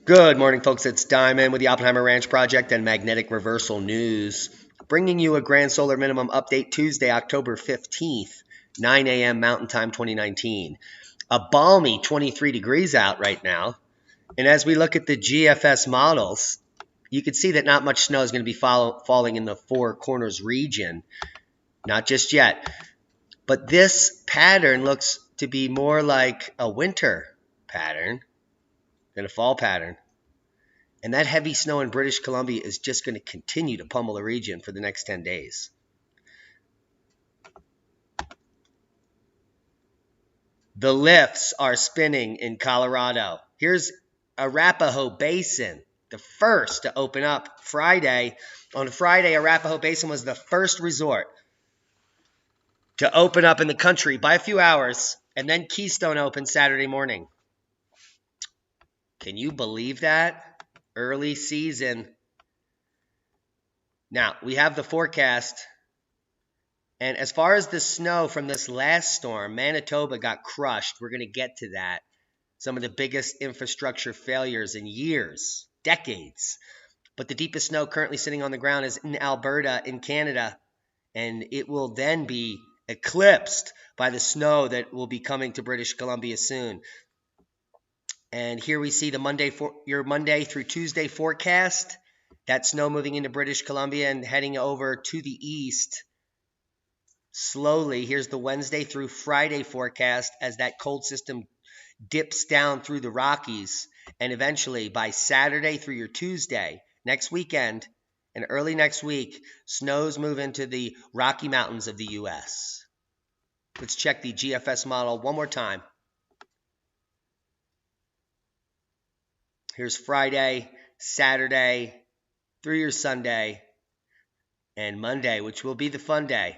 Good morning, folks. It's Diamond with the Oppenheimer Ranch Project and Magnetic Reversal News, bringing you a grand solar minimum update Tuesday, October 15th, 9 a.m. Mountain Time 2019. A balmy 23 degrees out right now. And as we look at the GFS models, you can see that not much snow is going to be falling in the Four Corners region. Not just yet. But this pattern looks to be more like a winter pattern than a fall pattern. And that heavy snow in British Columbia is just going to continue to pummel the region for the next 10 days. The lifts are spinning in Colorado. Here's Arapahoe Basin, the first to open up Friday. On Friday, Arapahoe Basin was the first resort to open up in the country by a few hours, and then Keystone opened Saturday morning. Can you believe that? Early season. Now, we have the forecast. And as far as the snow from this last storm, Manitoba got crushed. We're going to get to that. Some of the biggest infrastructure failures in years, decades. But the deepest snow currently sitting on the ground is in Alberta in Canada. And it will then be eclipsed by the snow that will be coming to British Columbia soon. And here we see the your Monday through Tuesday forecast. That snow moving into British Columbia and heading over to the east. Slowly, here's the Wednesday through Friday forecast as that cold system dips down through the Rockies. And eventually, by Saturday through your Tuesday, next weekend, and early next week, snows move into the Rocky Mountains of the U.S. Let's check the GFS model one more time. Here's Friday, Saturday, through your Sunday, and Monday, which will be the fun day.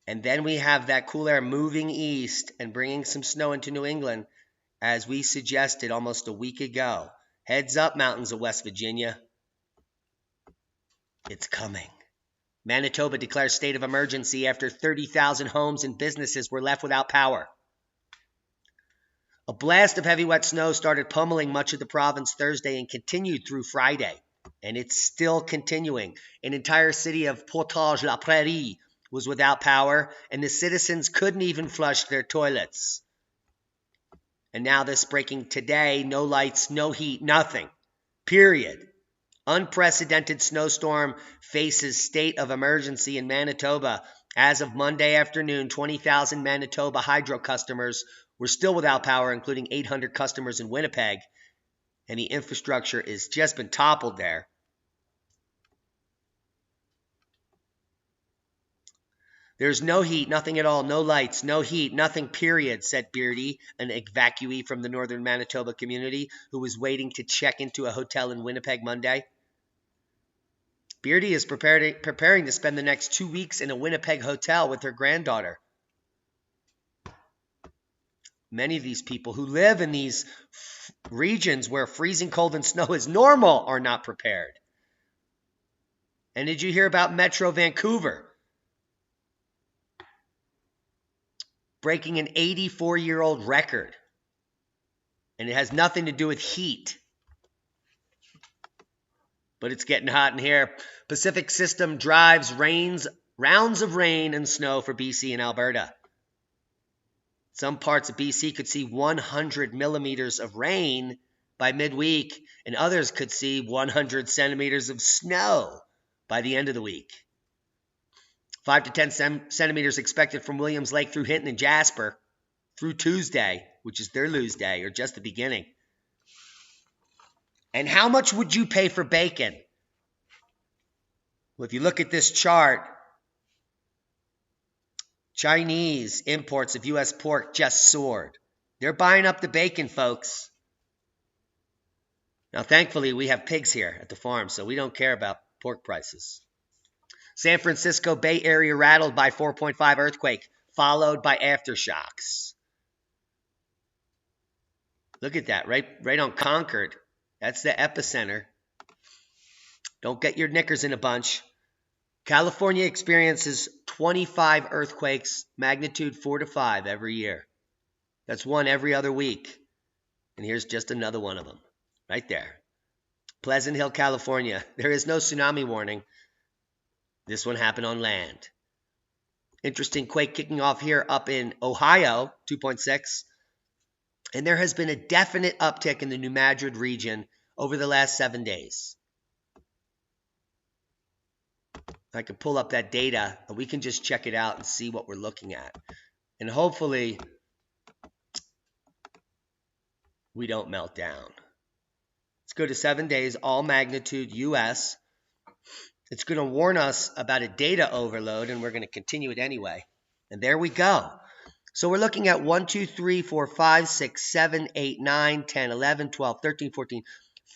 And then we have that cool air moving east and bringing some snow into New England, as we suggested almost a week ago. Heads up, mountains of West Virginia. It's coming. Manitoba declares state of emergency after 30,000 homes and businesses were left without power. A blast of heavy wet snow started pummeling much of the province Thursday and continued through Friday. And it's still continuing. An entire city of Portage-la-Prairie was without power, and the citizens couldn't even flush their toilets. And now this breaking today, no lights, no heat, nothing. Period. Unprecedented snowstorm faces state of emergency in Manitoba. As of Monday afternoon, 20,000 Manitoba hydro customers were still without power, including 800 customers in Winnipeg. And the infrastructure has just been toppled there. There's no heat, nothing at all, no lights, no heat, nothing, period, said Beardy, an evacuee from the northern Manitoba community who was waiting to check into a hotel in Winnipeg Monday. Beardy is preparing to spend the next 2 weeks in a Winnipeg hotel with her granddaughter. Many of these people who live in these regions where freezing cold and snow is normal are not prepared. And did you hear about Metro Vancouver breaking an 84-year-old record? And it has nothing to do with heat. But it's getting hot in here. Pacific System drives rounds of rain and snow for BC and Alberta. Some parts of BC could see 100 millimeters of rain by midweek, and others could see 100 centimeters of snow by the end of the week. 5 to 10 centimeters expected from Williams Lake through Hinton and Jasper through Tuesday, which is their lose day, or just the beginning. And how much would you pay for bacon? Well, if you look at this chart, Chinese imports of U.S. pork just soared. They're buying up the bacon, folks. Now, thankfully, we have pigs here at the farm, so we don't care about pork prices. San Francisco Bay Area rattled by 4.5 earthquake, followed by aftershocks. Look at that, right on Concord. That's the epicenter. Don't get your knickers in a bunch. California experiences 25 earthquakes, magnitude 4 to 5 every year. That's one every other week. And here's just another one of them. right there. Pleasant Hill, California. There is no tsunami warning. This one happened on land. Interesting quake kicking off here up in Ohio, 2.6. And there has been a definite uptick in the New Madrid region over the last 7 days. I can pull up that data, and we can just check it out and see what we're looking at. And hopefully, we don't melt down. Let's go to 7 days, all magnitude US. It's going to warn us about a data overload, and we're going to continue it anyway. And there we go. So we're looking at 1, 2, 3, 4, 5, 6, 7, 8, 9, 10, 11, 12, 13, 14,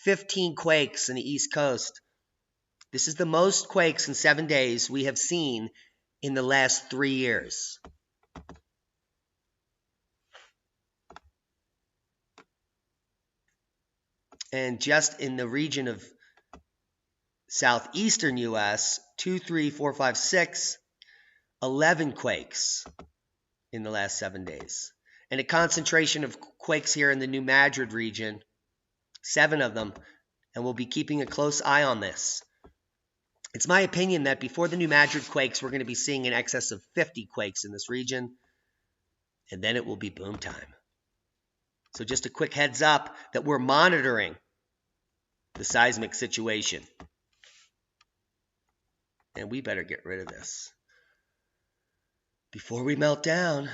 15 quakes in the East Coast. This is the most quakes in 7 days we have seen in the last 3 years. And just in the region of southeastern U.S., 2, 3, 4, 5, 6, 11 quakes in the last 7 days. And a concentration of quakes here in the New Madrid region, 7 of them, and we'll be keeping a close eye on this. It's my opinion that before the New Madrid quakes, we're going to be seeing in excess of 50 quakes in this region, and then it will be boom time. So just a quick heads up that we're monitoring the seismic situation. And we better get rid of this before we melt down.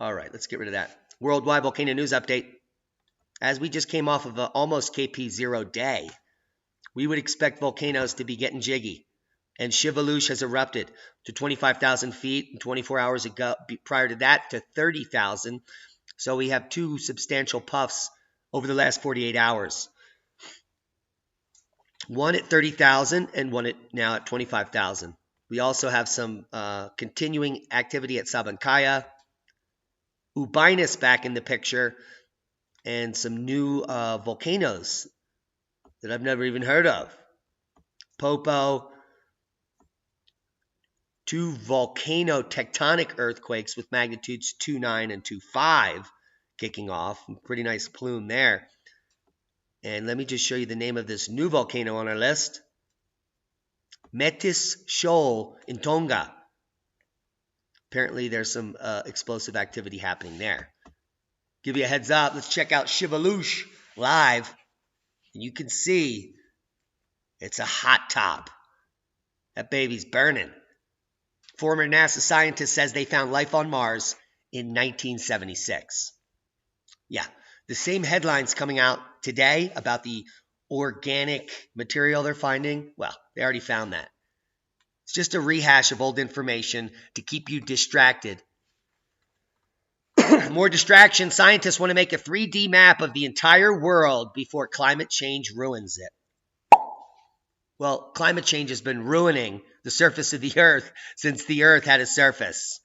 All right, let's get rid of that. Worldwide volcano news update. As we just came off of an almost KP0 day, we would expect volcanoes to be getting jiggy. And Shivalush has erupted to 25,000 feet and 24 hours ago. Prior to that, to 30,000. So we have 2 substantial puffs over the last 48 hours. One at 30,000 and one now at 25,000. We also have some continuing activity at Sabancaya. Ubinus back in the picture. And some new volcanoes that I've never even heard of. Popo. 2 volcano tectonic earthquakes with magnitudes 2.9 and 2.5 kicking off. Pretty nice plume there. And let me just show you the name of this new volcano on our list. Metis Shoal in Tonga. Apparently there's some explosive activity happening there. Give you a heads up. Let's check out Shivalush live. And you can see it's a hot top. That baby's burning. Former NASA scientist says they found life on Mars in 1976. Yeah, the same headlines coming out today about the organic material they're finding. Well, they already found that. It's just a rehash of old information to keep you distracted. More distraction. Scientists want to make a 3D map of the entire world before climate change ruins it. Well, climate change has been ruining the surface of the Earth since the Earth had a surface.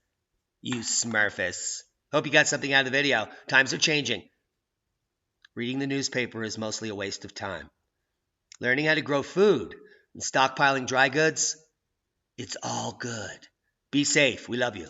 You smurfus. Hope you got something out of the video. Times are changing. Reading the newspaper is mostly a waste of time. Learning how to grow food and stockpiling dry goods, it's all good. Be safe. We love you.